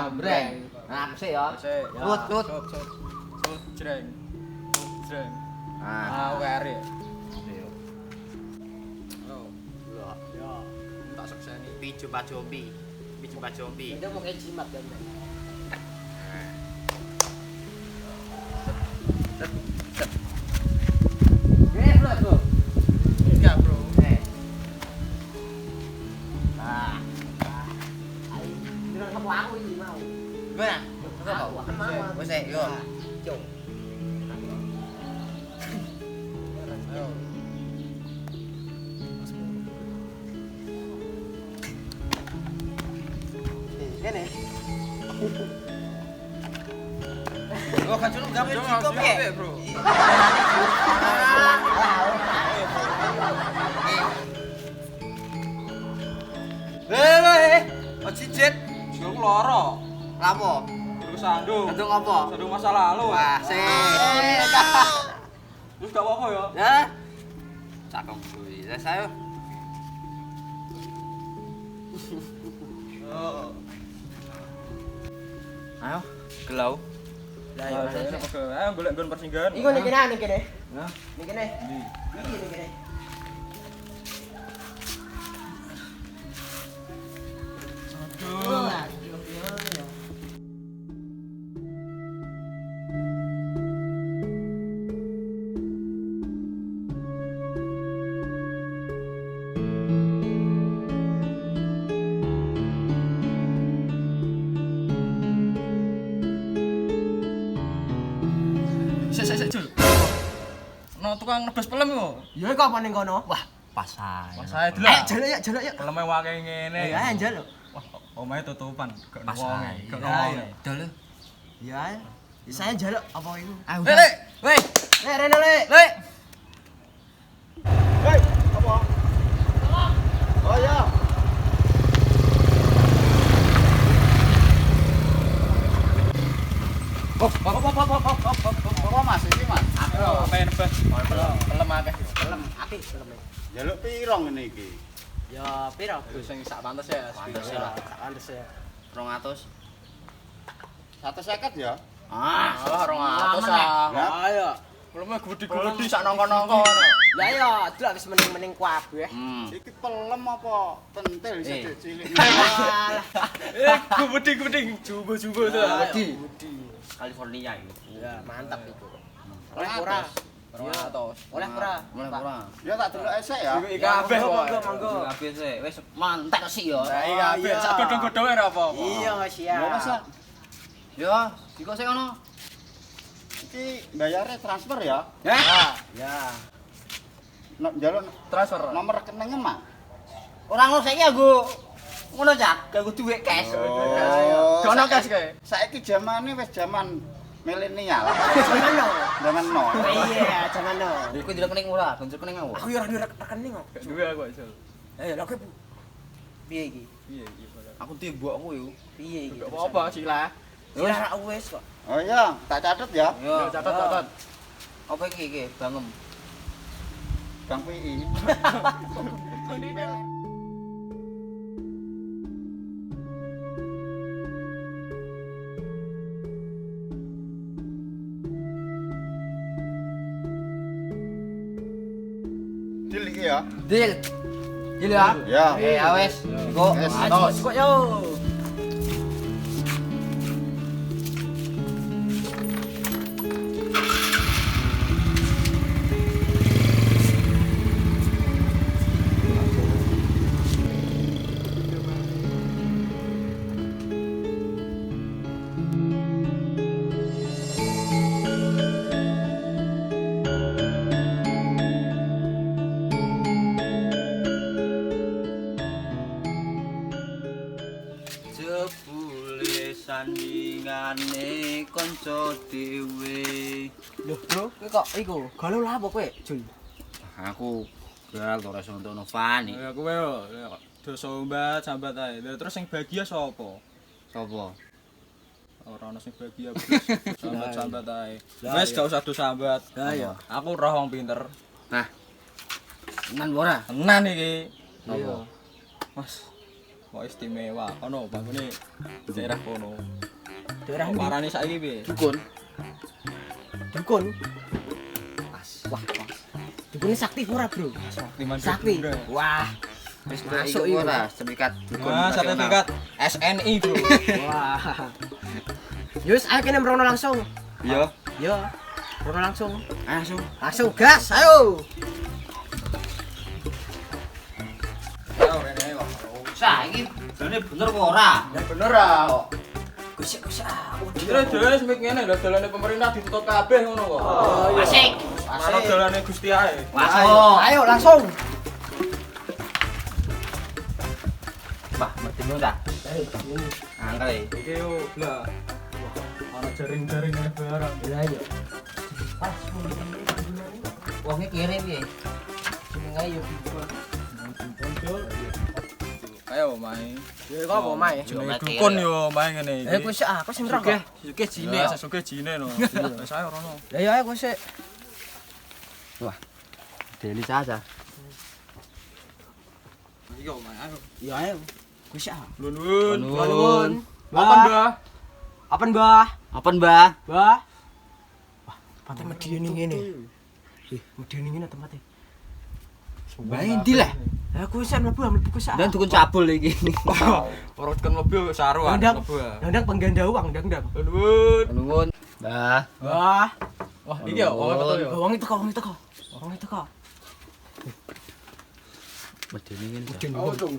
Jambreng. Nah, sik ya. Lut. Jreng. Jreng. Nah, WR. yo. Oh, Lho, ya. Tak sekseni. picu pacombi. Picu pacombi. Itu mau kayak jimat kan. Bro. Enggak, Bro. Nah, Ayo, jangan kamu aku ini mau. gimana? Aku akan mau. Wes yo. Cuk. Ayo. Kene. Yo kan dulu gawe cukup ya. Bro. Oh cicit. Aku lara. Lapo? Terus sandung. Sandung apa? Sandung masa lalu. Wah, sik. Terus gak apa-apa ya. Ya. Cakep kuwi. Wes ayo. Ayo, gelau. Lah ya. Ayo golek nggon persinggahan. Iku ning kene ning kene. Nah, Ning kene. Ndi? Iki ning kene. Aduh. Sik, Jul. No tukang nebas pelem yo. Ya kok apa ning kono? wah, pas ae. Pas ae Ayo delok. jaluk ya. Peleme wae ngene. Ya jaluk. Wah, omahe tutupan, gak Pas wong. ae. Gak Ya, wong. ya. Dol. Ya. Saya jaluk apa itu? Ayo. Lek. Weh, Rene lek. Lek. Hei, apa? Oh ya. Apa Mas iki Mas? Ayo, apa yang nebas? Pelem akeh. Pelem, apik pelem. Jaluk piro ngene iki? Ya piro? Terus sing sak pantes ya. Pantes Ya, lah. pantes ya. 200. 150 ya? Ah, Alah 200 ah. Ya. Ayo. Peleme gede-gede sak nongko-nongko. Lah ya, delok wis mending-mending kabeh. Iki pelem apa pentil Eh. cilik? Alah. Gede-gede jumbo-jumbo tuh. Wedi. California ini. Ya, mantap iku. Oleh ora? 200. Oleh ora? Mulai Pak? kurang. Ya tak delok esek ya. Iki kabeh kok. Monggo. Kabeh sih, wis mantek sih ya. Nah, iki kabeh Iya. sak godhong-godhonge ora apa-apa. Iya, Ya Mas, siap. Yo, dikok sik ono. iki bayarnya transfer ya? Hah? Ya. Jaluk Transfer. nomor rekeningnya Mas. Ora ngono saiki aku ngono cak, gak kudu duit cash. Oh. Gak ono cash kae. Saiki zamane wis zaman milenial. Jangan no. Zaman nol. Iya, jangan no. Iku tidak kening ora, gonjol kening aku. Aku ya ora duwe rekening kok. Gak duwe aku aja. Eh, lha kowe piye iki? Iya iki. Aku tibokku yo. Piye iki? Gak apa-apa sila. Wis wis kok. Oh iya, tak catet ya. Yo, Yo catat. apa iki bangem. Bang PI. Deal iki ya. Deal. Deal ya. Ya. Ya wes. Iku Wes. atos. Kok yo. Jebule sandingane kanca dhewe. Loh, Bro, kowe kok iku galau lah apa kowe, Jul? Aku gal ora iso entuk Novani. Ya kowe yo. Do sambat ae. Lah terus sing bahagia sapa? Sopo? Ora ono sing bahagia. Sambat ae. Lah, Wes iya. gak usah do sambat. Lah, iya. Aku roh wong pinter. Nah. Tenan ora? Tenan iki. Iya. Mas. Kok istimewa. Ono bangune daerah kono. Daerah Kok ini. parane saiki piye? Dukun. Dukun. Wah, Dukun sakti ora, Bro? Saktiman Sakti. Gedura. Wah. wis Masuk masuk iki. ora sertifikat dukun. Nah, sertifikat SNI, Bro. Wah. Yus, ayo kene merono langsung. Iya. Yo. Merono langsung. Langsung. Langsung gas, ayo. Ayo rene ayo. Saiki jane bener kok ora? Ya bener ah kok. Gusik. Kira jelas mik ngene lho dalane pemerintah ditutup kabeh ngono kok. Oh, iya. Asik. Manut dalane Gusti ae. Masuk. Ayo langsung. Mbah, mesti ta? Ayo. Angkel. Iki yo blah. Ana jaring-jaring barang. Ya ayo. Pas Wonge kere piye? jeneng ayo. Ayo main. Ya kok apa mae? Jenenge dukun yo main ngene iki. Eh gusik aku sing roh. Suke jine. Ya sesuke jine no. Wis ayo rono. Ya ya aku sik. Deli saja. Iki kok main ayo. Ya ayo. Gusik ah. Nuwun. Nuwun. Apa, Mbah? Apa, Mbah? Apa, Mbah? Mbah. Wah, tempatnya medeni ngene. Medeni ngene tempatnya. Mbah endi lah? Ya aku wis mlebu gusik. Dan dukun cabul iki. Ora tekan mobil saruan Ndang. mlebu. Ndang pengganda uang, ndang. Nuwun. Nuwun. Mbah. Wah, Wah, iki ya wong betul ya. wong itu kok. Wong itu kok. Medeni ngene. Oh, dong.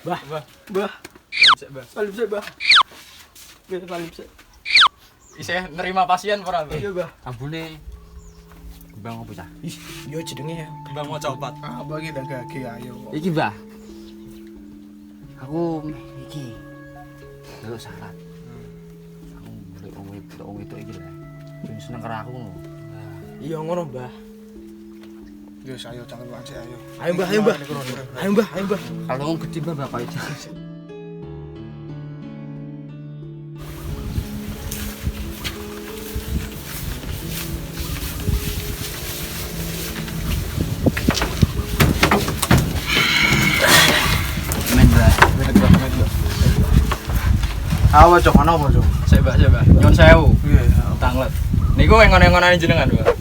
Mbah, Mbah. Mbah. Sik, Mbah. Paling sik, Mbah. Paling sik. Isih nerima pasien ora, Mbah? Iya, Mbah. Ambune Bang opo ta? Ih, yo jenenge ya. Mbah mau copat. Apa iki dak gage ayo. Iki, Mbah. Aku iki delok syarat. Aku golek wong itu iki lah. Sing seneng karo aku ngono. Iya ngono, Mbah. Yo ayo jangan wajib ayo. Ayo, Mbah, ayo, Mbah. Ayo, Mbah, ayo, Mbah. Kalau wong gede Mbah bapak itu. Men, Mbah. Awa cok ana apa cok? Sik, Mbah, sik, Mbah. Nyun sewu. Iya. Tanglet. Niku engon-engonane jenengan, Mbah.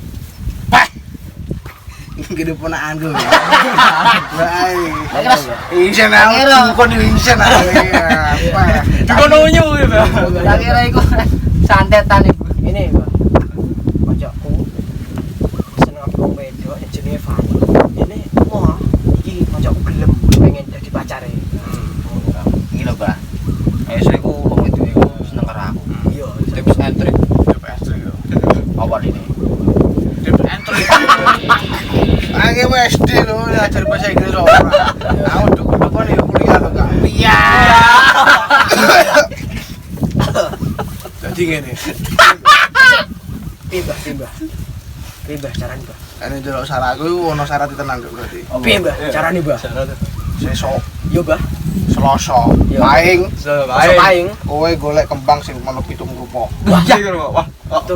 Gede ponakan gue. Baik. Terus Insen aku kon insen apa ya? Dukun unyu ya, Mbah. tak kira iku santetan iku. Ini, Mbah. Kancaku seneng wong wedok jenenge Fani. Ini wah, iki kancaku gelem pengen dadi pacare. Iki lho, Mbah. Esuk wong itu iku seneng karo aku. Iya, Tips and trick. Apa ini? Aku SD lho ngajar bahasa Inggris ora. Aku dukun yo kuliah lho Kak. Iya. Jadi ngene. Piye, Mbah, carane, Mbah? Ane ndelok syaratku iku ono syarat tenang kok berarti. Piye, Mbah? Carane, Mbah? Sesuk Yo, Mbah. Selasa, Iya. paing Masuk paing. kowe golek kembang sing ono 7 rupa. Wah, iki lho, Wah,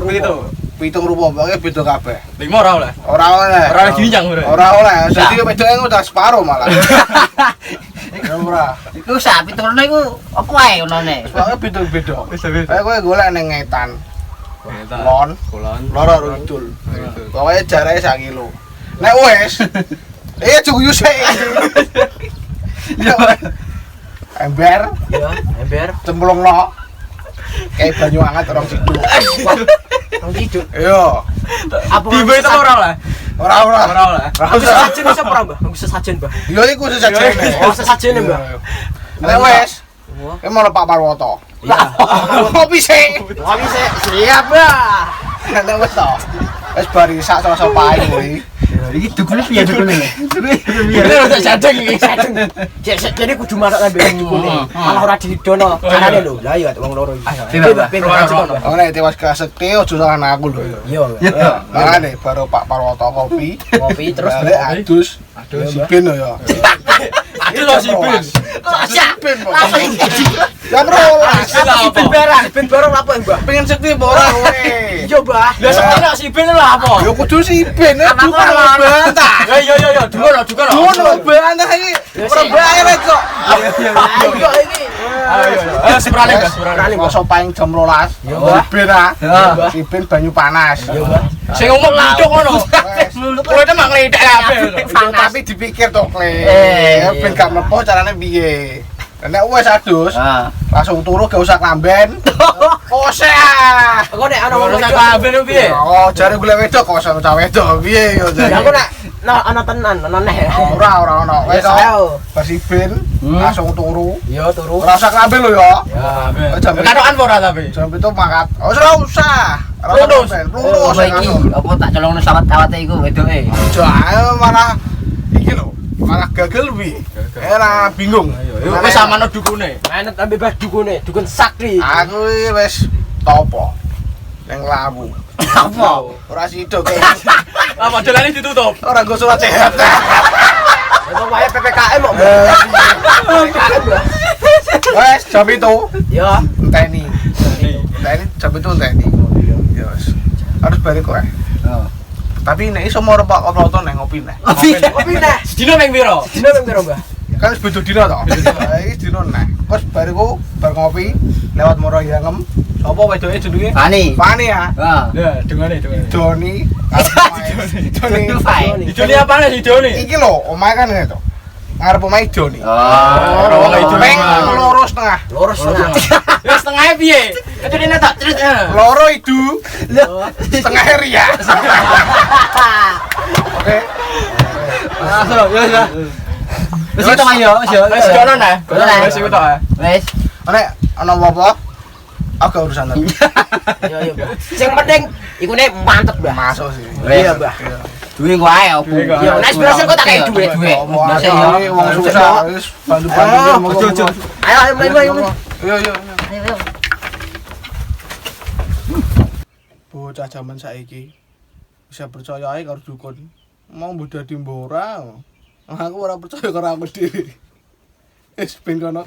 itu. 7 rupa pokoke beda kabeh. 5 ora oleh. Ora oleh. Ora oleh diwincang, Bro. Ora oleh. Dadi wedoke udah separo malah. Ora. Iku sak piturune iku apa wae onone? Pokoke beda-beda. Wis wis. Kayak kowe golek ning ngetan. Kulon. Lon, Kulon. loro rudul. Pokoknya jarake 1 kilo. Nek wis, cukup sik. Ember, Iya, ember. cemplungno. Kayak banyu hangat orang situ. Nang hidup. Iya. Apa Tiba itu ora oleh. Ora. Ora oleh. Ora Bisa usah. sajen bisa ora, Mbah? Bisa sajen, Mbah. Iya iku sesajene. Oh, sesajene, Mbah. Nek wis, ki mau Pak Parwoto. Kopi sik. Kopi sik. Siap, Mbah. Nek wis to. Wis bar isak selasa paing kuwi. Iki dukune piye dukune? Ini rada sadeng iki, sadeng. Jadi kudu marak ngambil dukune. Malah ora didono carane lho. Lah iya wong loro iki. Piye, Mbah? Piye, Mbah? Oh nek tewas kasekti ojo salah aku lho. Iya, Ya, makane baru Pak Parwoto kopi. ngopi terus balik adus. Aduh, Si Ben ya. Aduh si Ben. Ben, Bos. Apa iki? Jam rolas. Apa? Ben barang apa, Mbah? Pengen sekti ora kowe. Iya, Mbah. Lah sekolah si Ben lho apa? Ya kudu si Ben Anakku duka ora ono. bantah. Yo dukono. Duno bantah iki. Ora bayar kok. Ayo iki. Ayo seprane Mas, seprane. Masa paling jam 12. Ya, Mbah. Si Ben ah. Ya. Si Ben banyu panas. Ya, Mbah. Sing ngomong nduk ngono. Kowe itu mak ngledek kabeh. Tapi dipikir to, Kle. Iya. Ben gak mlebu carane piye. Nek wis adus, langsung turu gak usah klamben. Kose ah. Engko nek ana Ora wong usah wedok. kabeh lho piye? Oh, jare golek wedok kok sama cah wedok piye yo jare. Ya engko nek ana tenan, ana neh. Ora ono. Wis Wis ayo. bersibin langsung turu. Yo turu. Ora usah klamben lho ya. Ya, Jam katokan ora tapi. jam itu makat. Oh, ora usah. Lurus. Lurus. Apa iki? Apa tak colongno sawat-sawate iku wedoke? Jangan malah iki lho. Malah gagal wi. Era bingung. Yo wis samane dukune. Menet ambil bah dukune, dukun sakti. Aku iki wis topo. Neng lawu. Apa? Ora sido kok. Apa dolane ditutup? Ora nggo surat sehat. Emang wae PPKM kok. Wes jam itu Ya. enteni. Enteni jam itu enteni. Ya wes. Harus balik kok. Tapi nek iso mau repak opo neng ngopi neh. Kopi neh. Sedina ping piro? Dino ping piro, Mbah? Kan wis beda dina to. Iki dina neh. Terus bariku bar ngopi lewat Moro Yangem. Sopo wedoke jenenge? Pani. Pani ya. Ah. Ya, dengane. Doni. Doni. Didoni apane Didoni? Iki lho, omahe kan ngene to. Ngarep omahe Doni. Ora wong itu Peng loro setengah. Lurus tengah. Ya setengah piye? Kedene tak crit. Loro idu. Setengah ria. Oke. Ya. Wis kita ayo, Wis kono nah. Kono. Wis iku tok. Wis. Nek ana apa-apa aku urusan tadi. Yo yo, Mbah. Sing penting iku nek mantep, Mbah. Masuk sih. Iya, Mbah. Duwe kok ae opo. Yo, nek berhasil kok tak kei duit. Masih Ini wong susah wis bantu-bantu. Ayo mlebu. Yo. Ayo. Bocah zaman saiki bisa percaya ae karo dukun. Mau mbok dadi mbora. Aku ora percaya karo aku dhewe. Wis ben kono.